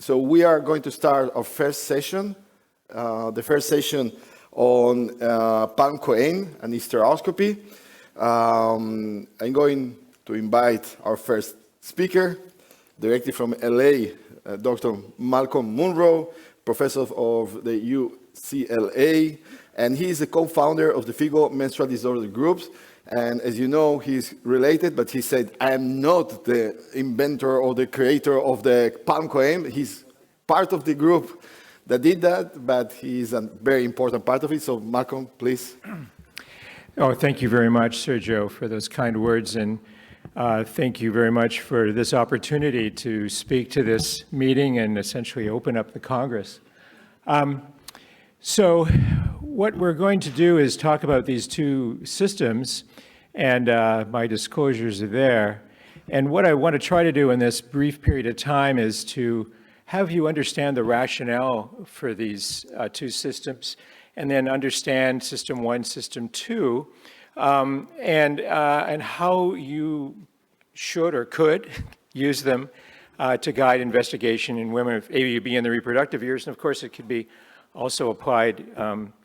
So we are going to start our first session, the first session on PALM-COEIN and hysteroscopy. I'm going to invite our first speaker, directly from LA, Dr. Malcolm Munro, professor of the UCLA, and he is the co-founder of the FIGO menstrual disorder groups. And as you know, he's related, but he said, I am not the inventor or the creator of the PALM-COEIN. He's part of the group that did that, but he's a very important part of it. So Malcolm, please. Oh, thank you very much, Sergio, for those kind words. And thank you very much for this opportunity to speak to this meeting and essentially open up the Congress. So what we're going to do is talk about these two systems, and my disclosures are there. And what I want to try to do in this brief period of time is to have you understand the rationale for these two systems, and then understand System 1, System 2, and how you should or could use them to guide investigation in women of AUB in the reproductive years. And of course, it could be also applied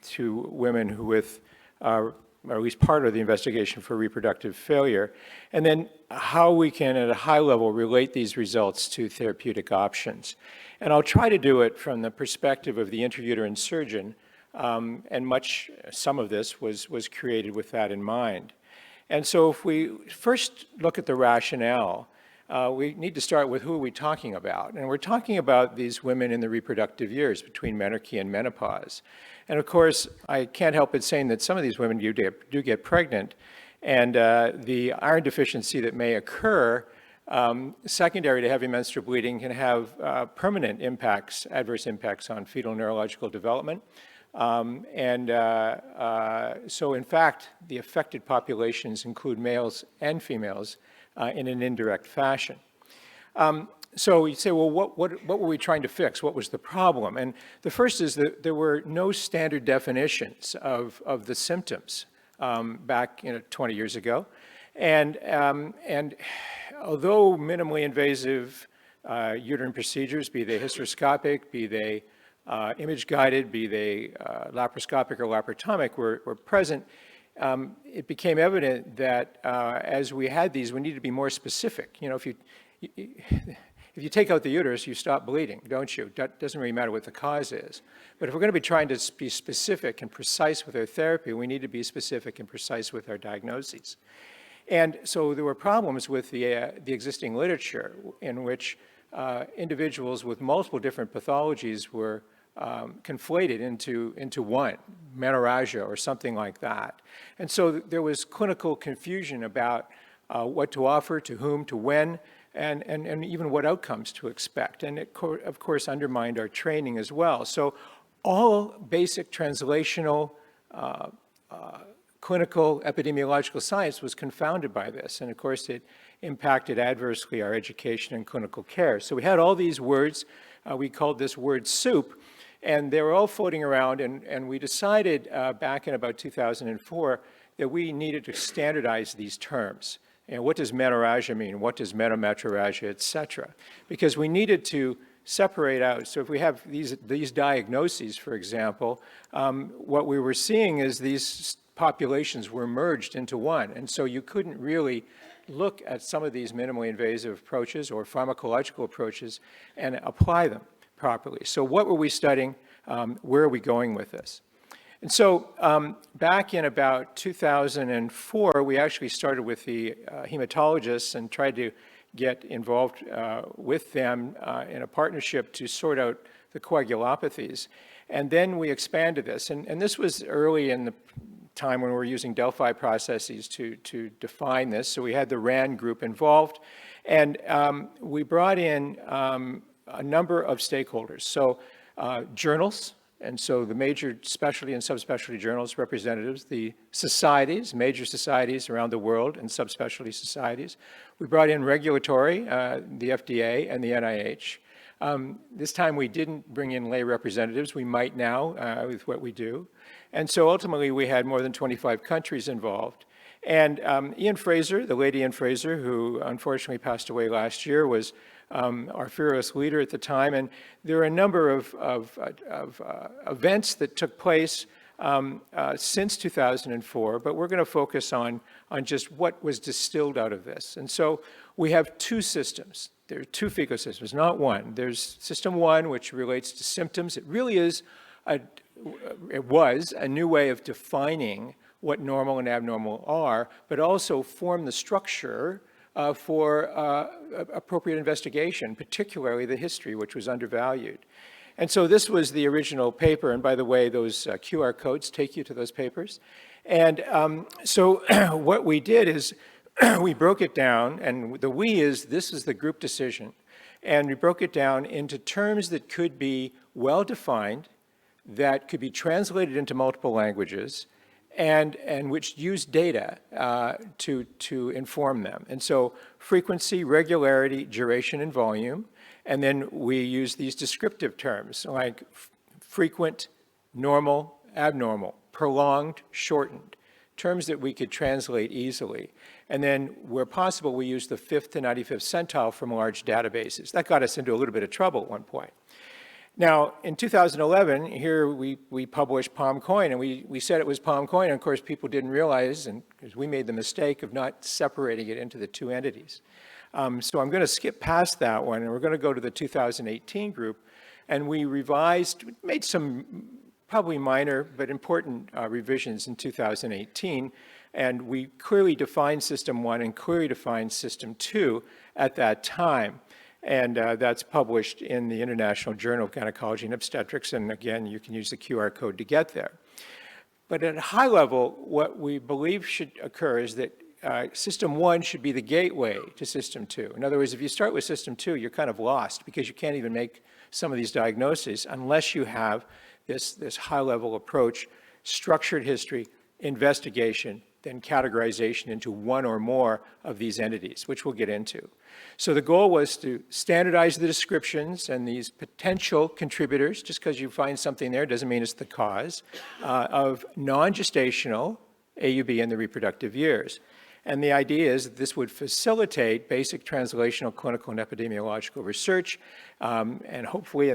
to women who with, or at least part of the investigation for reproductive failure. And then how we can, at a high level, relate these results to therapeutic options. And I'll try to do it from the perspective of the intrauterine surgeon, and some of this was created with that in mind. And so if we first look at the rationale, we need to start with who are we talking about. And we're talking about these women in the reproductive years between menarche and menopause. And of course, I can't help but saying that some of these women do get pregnant, and the iron deficiency that may occur secondary to heavy menstrual bleeding can have permanent impacts, adverse impacts on fetal neurological development. So in fact, the affected populations include males and females in an indirect fashion. So you say, well, what were we trying to fix? What was the problem? And the first is that there were no standard definitions of the symptoms back 20 years ago. And although minimally invasive uterine procedures, be they hysteroscopic, be they image-guided, be they laparoscopic or laparotomic, were present, it became evident that as we had these, we needed to be more specific. You know, if you take out the uterus, you stop bleeding, don't you? That doesn't really matter what the cause is. But if we're going to be trying to be specific and precise with our therapy, we need to be specific and precise with our diagnoses. And so there were problems with the existing literature in which individuals with multiple different pathologies were conflated into one, menorrhagia or something like that. And so there was clinical confusion about what to offer, to whom, to when, and even what outcomes to expect. And it, of course, undermined our training as well. So all basic translational clinical epidemiological science was confounded by this. And of course, it impacted adversely our education and clinical care. So we had all these words. We called this word soup. And they were all floating around, and we decided back in about 2004 that we needed to standardize these terms. And what does menorrhagia mean? What does metametrorrhagia, et cetera? Because we needed to separate out. So if we have these diagnoses, for example, what we were seeing is these populations were merged into one. And so you couldn't really look at some of these minimally invasive approaches or pharmacological approaches and apply them properly. So what were we studying? Where are we going with this? And so back in about 2004, we actually started with the hematologists and tried to get involved with them in a partnership to sort out the coagulopathies. And then we expanded this. And this was early in the time when we were using Delphi processes to define this. So we had the RAN group involved. And we brought in a number of stakeholders. So journals, and so the major specialty and subspecialty journals representatives, the societies, major societies around the world and subspecialty societies. We brought in regulatory, the FDA and the NIH. This time we didn't bring in lay representatives. We might now with what we do. And so ultimately we had more than 25 countries involved. And Ian Fraser, the late Ian Fraser, who unfortunately passed away last year, was our fearless leader at the time. And there are a number of events that took place since 2004, but we're going to focus on just what was distilled out of this. And so we have two systems. There are two FIGO systems, not one. There's system one, which relates to symptoms. It really is, it was a new way of defining what normal and abnormal are, but also form the structure for appropriate investigation, particularly the history, which was undervalued. And so this was the original paper, and by the way, those QR codes take you to those papers. And so what we did is we broke it down, and the we is, this is the group decision, and we broke it down into terms that could be well-defined, that could be translated into multiple languages, and which use data to inform them. And so frequency, regularity, duration, and volume. And then we use these descriptive terms like frequent, normal, abnormal, prolonged, shortened, terms that we could translate easily. And then where possible, we use the 5th to 95th centile from large databases. That got us into a little bit of trouble at one point. Now, in 2011, here we published PALM-COEIN, and we said it was PALM-COEIN, and of course people didn't realize, and because we made the mistake of not separating it into the two entities. So I'm going to skip past that one, and we're going to go to the 2018 group, and we revised, made some probably minor but important revisions in 2018, and we clearly defined System 1 and clearly defined System 2 at that time. And that's published in the International Journal of Gynecology and Obstetrics, and again, you can use the QR code to get there. But at a high level, what we believe should occur is that System 1 should be the gateway to System 2. In other words, if you start with System 2, you're kind of lost because you can't even make some of these diagnoses unless you have this high-level approach, structured history, investigation, then categorization into one or more of these entities, which we'll get into. So the goal was to standardize the descriptions and these potential contributors, just because you find something there doesn't mean it's the cause, of non-gestational AUB in the reproductive years. And the idea is that this would facilitate basic translational, clinical, and epidemiological research, and hopefully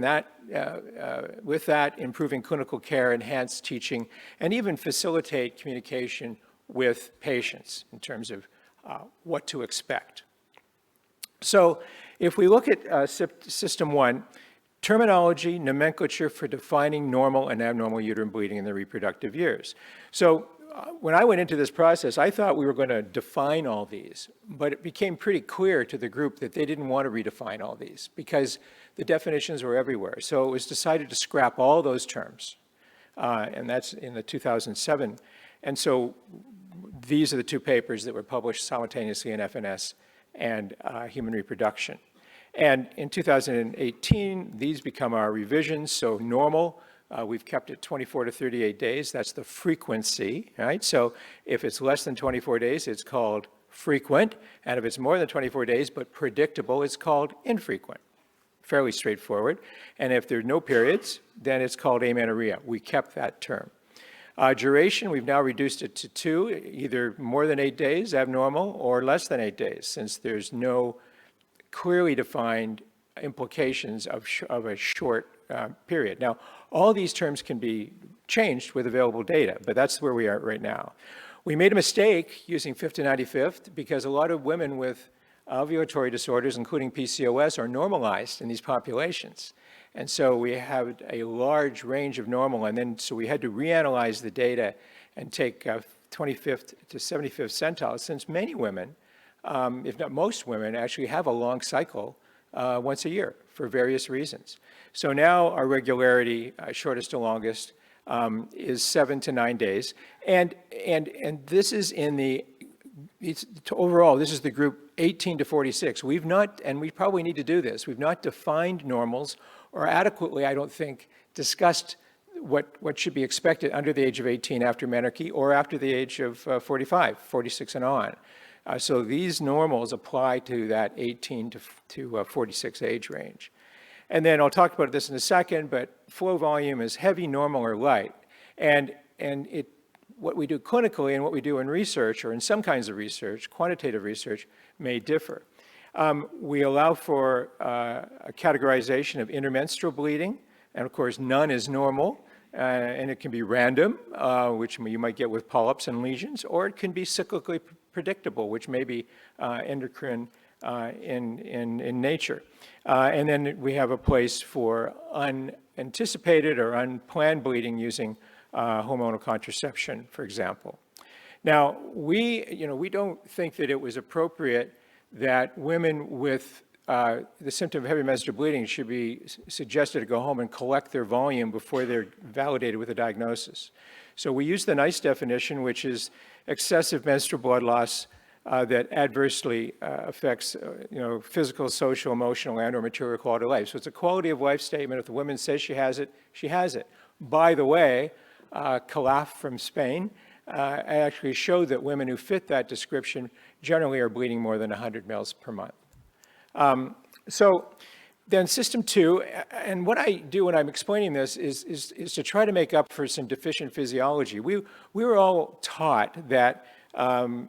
with that, improving clinical care, enhance teaching, and even facilitate communication with patients in terms of what to expect. So if we look at System 1, terminology, nomenclature for defining normal and abnormal uterine bleeding in the reproductive years. So when I went into this process, I thought we were going to define all these, but it became pretty clear to the group that they didn't want to redefine all these because the definitions were everywhere. So it was decided to scrap all those terms, and that's in the 2007. And so these are the two papers that were published simultaneously in FNS and Human Reproduction. And in 2018, these become our revisions. So normal, we've kept it 24 to 38 days. That's the frequency, right? So if it's less than 24 days, it's called frequent. And if it's more than 24 days but predictable, it's called infrequent. Fairly straightforward. And if there are no periods, then it's called amenorrhea. We kept that term. Duration, we've now reduced it to 2, either more than 8 days, abnormal, or less than 8 days, since there's no clearly defined implications of a short period. Now, all these terms can be changed with available data, but that's where we are right now. We made a mistake using 5th to 95th because a lot of women with ovulatory disorders, including PCOS, are normalized in these populations. And so we have a large range of normal, and then so we had to reanalyze the data and take 25th to 75th centile, since many women, if not most women, actually have a long cycle once a year for various reasons. So now our regularity, shortest to longest, is 7 to 9 days. And this is in the, overall, this is the group 18 to 46. We've not, and we probably need to do this, we've not defined normals or adequately, I don't think, discussed what should be expected under the age of 18 after menarche or after the age of 45, 46 and on. So these normals apply to that 18 to 46 age range. And then I'll talk about this in a second, but flow volume is heavy, normal, or light. And what we do clinically and what we do in research, or in some kinds of research, quantitative research, may differ. We allow for a categorization of intermenstrual bleeding, and of course, none is normal. And it can be random, which you might get with polyps and lesions, or it can be cyclically predictable, which may be endocrine in nature. And then we have a place for unanticipated or unplanned bleeding using hormonal contraception, for example. Now, we don't think that it was appropriate that women with the symptom of heavy menstrual bleeding should be suggested to go home and collect their volume before they're validated with a diagnosis. So we use the NICE definition, which is excessive menstrual blood loss that adversely affects physical, social, emotional, and or material quality of life. So it's a quality of life statement. If the woman says she has it, she has it. By the way, Calaf from Spain actually showed that women who fit that description generally are bleeding more than 100 mils per month. So then system 2, and what I do when I'm explaining this is to try to make up for some deficient physiology. We were all taught that estradiol,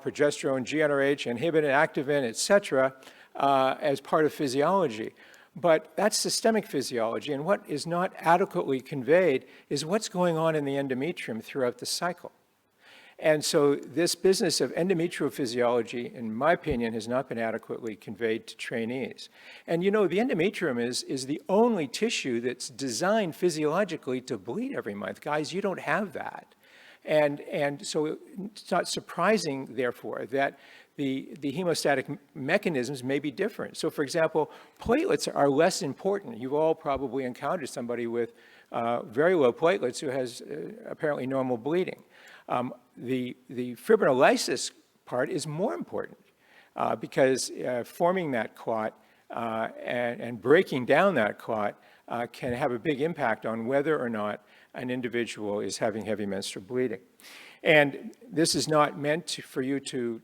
progesterone, GnRH, inhibin, activin, et cetera, as part of physiology. But that's systemic physiology, and what is not adequately conveyed is what's going on in the endometrium throughout the cycle. And so this business of endometrial physiology, in my opinion, has not been adequately conveyed to trainees. And the endometrium is the only tissue that's designed physiologically to bleed every month. Guys, you don't have that. And so it's not surprising, therefore, that the hemostatic mechanisms may be different. So for example, platelets are less important. You've all probably encountered somebody with very low platelets who has apparently normal bleeding. The fibrinolysis part is more important because forming that clot and breaking down that clot can have a big impact on whether or not an individual is having heavy menstrual bleeding. And this is not meant for you to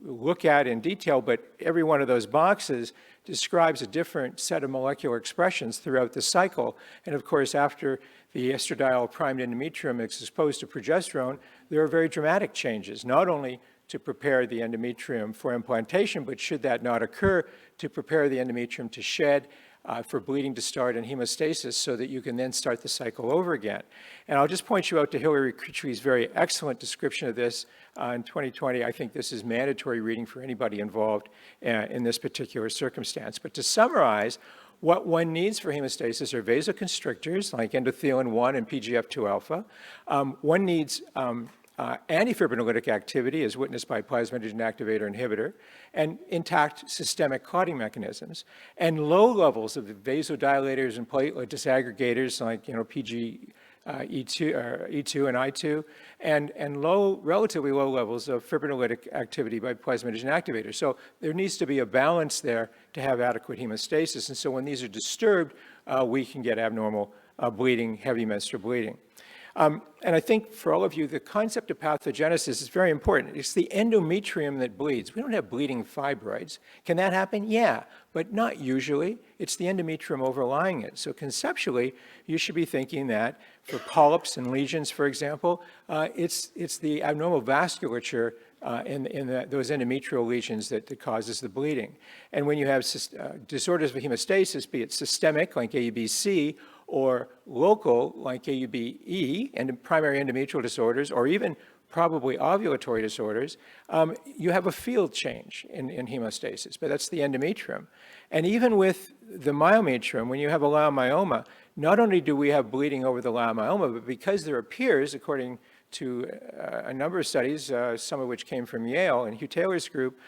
look at in detail, but every one of those boxes describes a different set of molecular expressions throughout the cycle. And of course, after the estradiol primed endometrium is exposed to progesterone, there are very dramatic changes, not only to prepare the endometrium for implantation, but should that not occur, to prepare the endometrium to shed, for bleeding to start and hemostasis so that you can then start the cycle over again. And I'll just point you out to Hilary Critchley's very excellent description of this in 2020. I think this is mandatory reading for anybody involved in this particular circumstance. But to summarize, what one needs for hemostasis are vasoconstrictors like endothelin-1 and PGF2 alpha. One needs antifibrinolytic activity as witnessed by plasminogen activator inhibitor, and intact systemic clotting mechanisms, and low levels of the vasodilators and platelet disaggregators like PGE2 and I2, and relatively low levels of fibrinolytic activity by plasminogen activators. So there needs to be a balance there to have adequate hemostasis. And so when these are disturbed, we can get abnormal bleeding, heavy menstrual bleeding. And I think for all of you, the concept of pathogenesis is very important. It's the endometrium that bleeds. We don't have bleeding fibroids. Can that happen? Yeah, but not usually. It's the endometrium overlying it. So conceptually, you should be thinking that for polyps and lesions, for example, it's the abnormal vasculature in those endometrial lesions that causes the bleeding. And when you have disorders of hemostasis, be it systemic, like AUBC, or local, like AUBE, and primary endometrial disorders, or even probably ovulatory disorders, you have a field change in hemostasis, but that's the endometrium. And even with the myometrium, when you have a leiomyoma, not only do we have bleeding over the leiomyoma, but because there appears, according to a number of studies, some of which came from Yale and Hugh Taylor's group,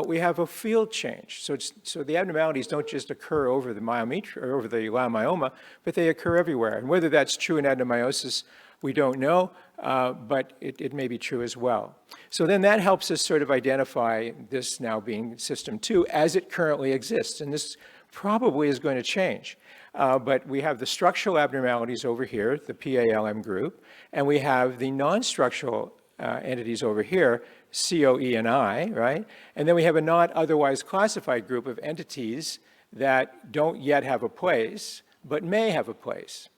we have a field change. So the abnormalities don't just occur over the or over the leiomyoma, but they occur everywhere. And whether that's true in adenomyosis, we don't know, but it may be true as well. So then that helps us sort of identify this now being system 2 as it currently exists. And this probably is going to change. But we have the structural abnormalities over here, the PALM group, and we have the non-structural entities over here, COE and I, right? And then we have a not otherwise classified group of entities that don't yet have a place, but may have a place.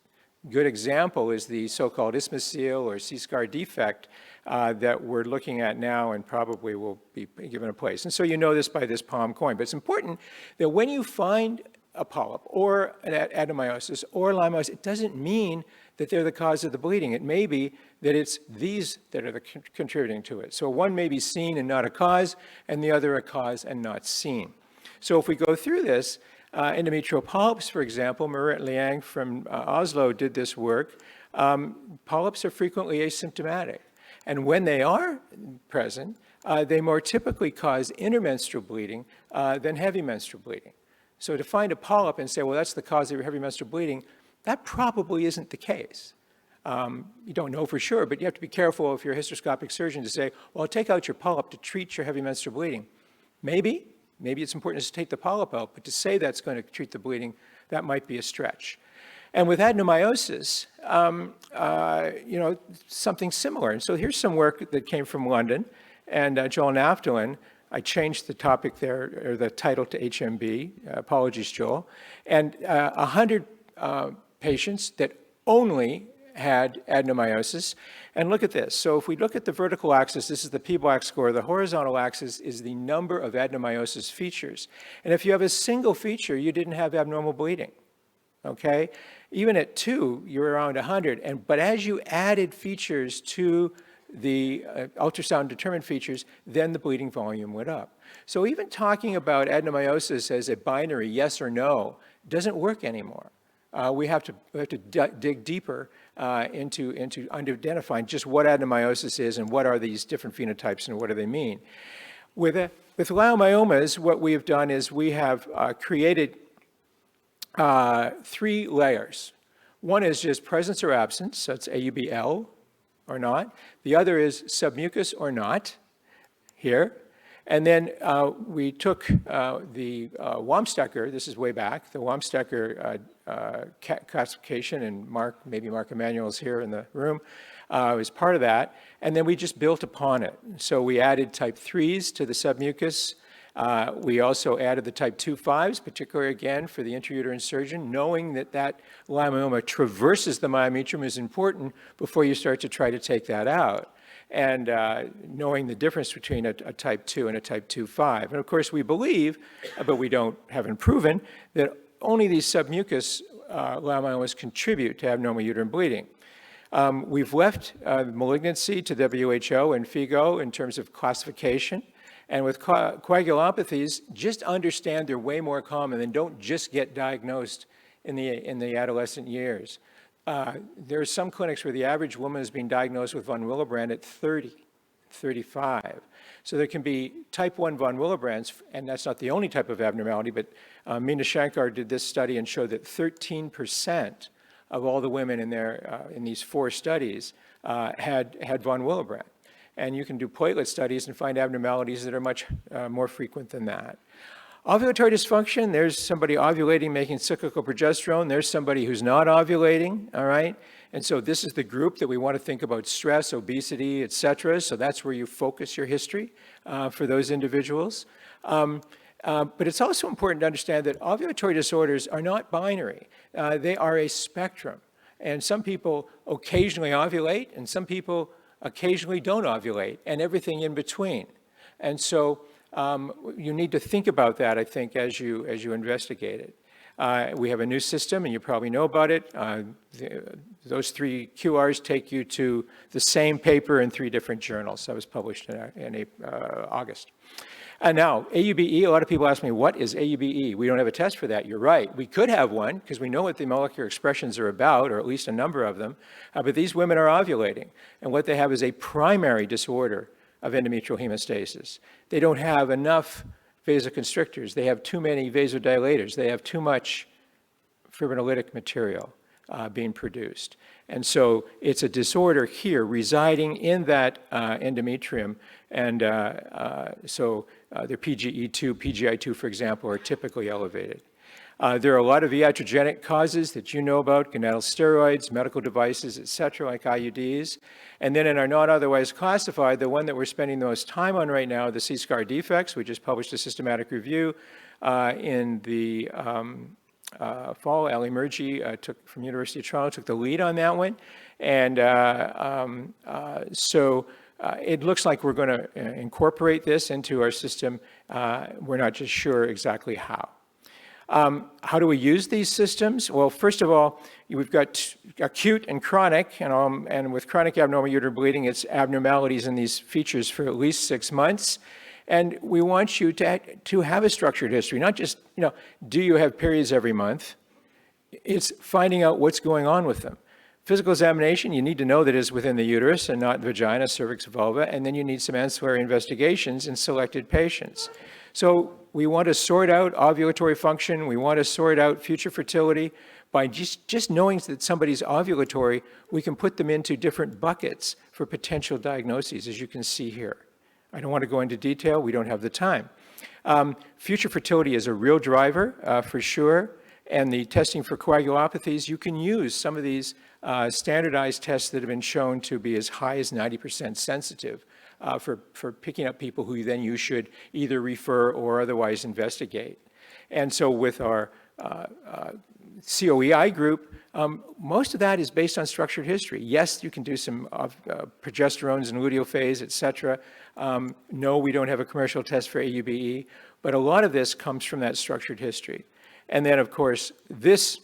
good example is the so-called isthmocele or C-scar defect that we're looking at now and probably will be given a place. And so you know this by this PALM-COEIN. But it's important that when you find a polyp or an adenomyosis or limos, it doesn't mean that they're the cause of the bleeding. It may be that it's these that are contributing to it. So one may be seen and not a cause, and the other a cause and not seen. So if we go through this, endometrial polyps, for example, Marit Liang from Oslo did this work. Polyps are frequently asymptomatic. And when they are present, they more typically cause intermenstrual bleeding than heavy menstrual bleeding. So to find a polyp and say, well, that's the cause of your heavy menstrual bleeding, that probably isn't the case. You don't know for sure, but you have to be careful if you're a hysteroscopic surgeon to say, well, I'll take out your polyp to treat your heavy menstrual bleeding. Maybe it's important to take the polyp out, but to say that's going to treat the bleeding, that might be a stretch. And with adenomyosis, something similar. And so here's some work that came from London, and Joel Naftalin. I changed the topic there, or the title to HMB. Apologies, Joel. And 100 patients that only had adenomyosis. And look at this. So if we look at the vertical axis, this is the P-Black score. The horizontal axis is the number of adenomyosis features. And if you have a single feature, you didn't have abnormal bleeding. Okay? Even at 2, you're around 100. But as you added features to the ultrasound-determined features, then the bleeding volume went up. So even talking about adenomyosis as a binary yes or no doesn't work anymore. We have to dig deeper into identifying just what adenomyosis is and what are these different phenotypes and what do they mean. With leiomyomas, what we have done is we have created 3 layers. One is just presence or absence, so it's AUBL or not. The other is submucous or not, here. And then we took the Wamstecker, this is way back, the Wamstecker classification, and maybe Mark Emanuel's here in the room, was part of that. And then we just built upon it. So we added type 3s to the submucous. We also added the type 2-5s, particularly again for the intrauterine surgeon. Knowing that that leiomyoma traverses the myometrium is important before you start to try to take that out. And knowing the difference between a type 2 and a type 2-5. And of course we believe, but we haven't proven, that only these submucous leiomyomas contribute to abnormal uterine bleeding. We've left malignancy to WHO and FIGO in terms of classification. And with coagulopathies, just understand they're way more common and don't just get diagnosed in the adolescent years. There are some clinics where the average woman is being diagnosed with von Willebrand at 30, 35. So there can be type 1 von Willebrands, and that's not the only type of abnormality, but Meena Shankar did this study and showed that 13% of all the women in these 4 studies had von Willebrand. And you can do platelet studies and find abnormalities that are much more frequent than that. Ovulatory dysfunction, there's somebody ovulating, making cyclical progesterone. There's somebody who's not ovulating, all right? And so this is the group that we want to think about stress, obesity, et cetera. So that's where you focus your history for those individuals. But it's also important to understand that ovulatory disorders are not binary. They are a spectrum. And some people occasionally ovulate, and some people occasionally don't ovulate, and everything in between. And so you need to think about that, I think, as you investigate it. We have a new system, and you probably know about it. Those 3 QRs take you to the same paper in 3 different journals. That was published in August. And now, AUBE, a lot of people ask me, what is AUBE? We don't have a test for that. You're right. We could have one, because we know what the molecular expressions are about, or at least a number of them. But these women are ovulating. And what they have is a primary disorder of endometrial hemostasis. They don't have enough vasoconstrictors. They have too many vasodilators. They have too much fibrinolytic material being produced. And so it's a disorder here residing in that endometrium. And so their PGE2, PGI2, for example, are typically elevated. There are a lot of iatrogenic causes that you know about, gonadal steroids, medical devices, et cetera, like IUDs. And then in our not otherwise classified, the one that we're spending the most time on right now, the C-scar defects. We just published a systematic review in the fall. Ali Murji from University of Toronto took the lead on that one. And it looks like we're going to incorporate this into our system. We're not just sure exactly how. How do we use these systems? Well, first of all, we've got acute and chronic, and with chronic abnormal uterine bleeding, it's abnormalities in these features for at least 6 months. And we want you to have a structured history, not just, do you have periods every month? It's finding out what's going on with them. Physical examination, you need to know that it's within the uterus and not the vagina, cervix, vulva, and then you need some ancillary investigations in selected patients. So we want to sort out ovulatory function, we want to sort out future fertility. By just knowing that somebody's ovulatory, we can put them into different buckets for potential diagnoses, as you can see here. I don't want to go into detail, we don't have the time. Future fertility is a real driver, for sure, and the testing for coagulopathies, you can use some of these standardized tests that have been shown to be as high as 90% sensitive for picking up people who then you should either refer or otherwise investigate. And so with our COEI group, most of that is based on structured history. Yes, you can do some progesterones and luteal phase, et cetera. No, we don't have a commercial test for AUBE, but a lot of this comes from that structured history. And then, of course, this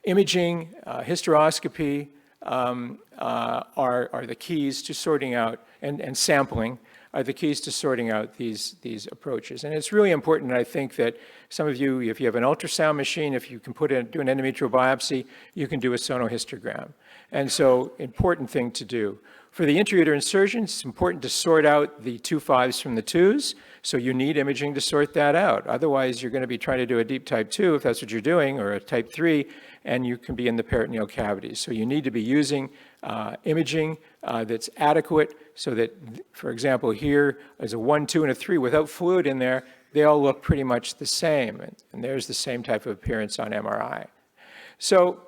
imaging, hysteroscopy are the keys to sorting out, and sampling are the keys to sorting out these approaches. And it's really important, I think, that some of you, if you have an ultrasound machine, if you can do an endometrial biopsy, you can do a sonohystogram. And so, important thing to do. For the intrauterine surgeon, it's important to sort out the 2 5s from the 2s, so you need imaging to sort that out. Otherwise, you're going to be trying to do a deep type 2, if that's what you're doing, or a type 3, and you can be in the peritoneal cavities. So you need to be using imaging that's adequate so that, for example, here is a 1, 2, and a 3 without fluid in there. They all look pretty much the same, and there's the same type of appearance on MRI. So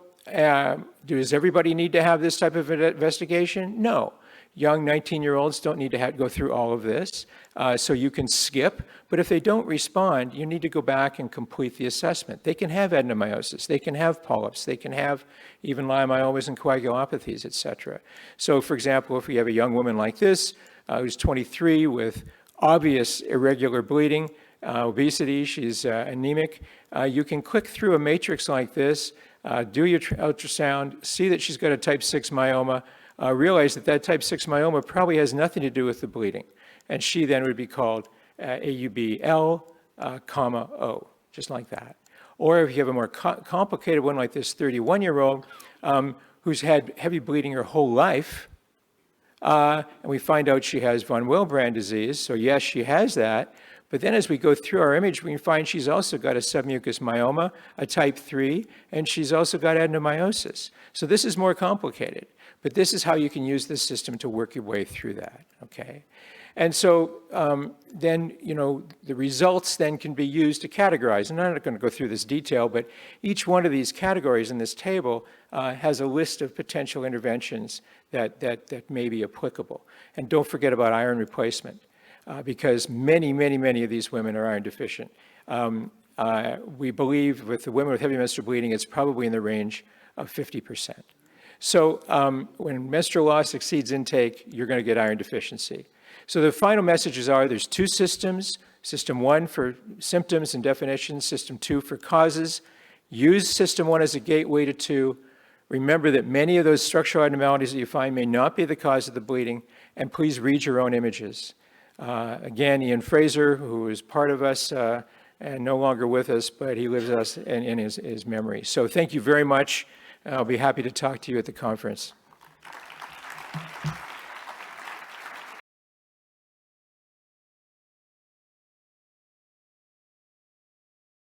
does everybody need to have this type of investigation? No. Young 19-year-olds don't need to go through all of this, so you can skip. But if they don't respond, you need to go back and complete the assessment. They can have adenomyosis, they can have polyps, they can have even leiomyomas and coagulopathies, et cetera. So, for example, if we have a young woman like this, who's 23 with obvious irregular bleeding, obesity, she's anemic, you can click through a matrix like this, do your ultrasound, see that she's got a type 6 myoma, realize that type 6 myoma probably has nothing to do with the bleeding. And she then would be called AUBL, O, just like that. Or if you have a more complicated one like this 31-year-old who's had heavy bleeding her whole life, and we find out she has von Willebrand disease, so yes, she has that. But then as we go through our image, we can find she's also got a submucous myoma, a type 3, and she's also got adenomyosis. So this is more complicated. But this is how you can use this system to work your way through that, okay? And so then, the results then can be used to categorize. And I'm not going to go through this detail, but each one of these categories in this table has a list of potential interventions that may be applicable. And don't forget about iron replacement, because many of these women are iron deficient. We believe with the women with heavy menstrual bleeding, it's probably in the range of 50%. So when menstrual loss exceeds intake, you're going to get iron deficiency. So the final messages are there's 2 systems, system 1 for symptoms and definitions, system 2 for causes. Use system 1 as a gateway to 2. Remember that many of those structural abnormalities that you find may not be the cause of the bleeding, and please read your own images. Again, Ian Fraser, who is part of us and no longer with us, but he lives with us in his memory. So thank you very much. I'll be happy to talk to you at the conference.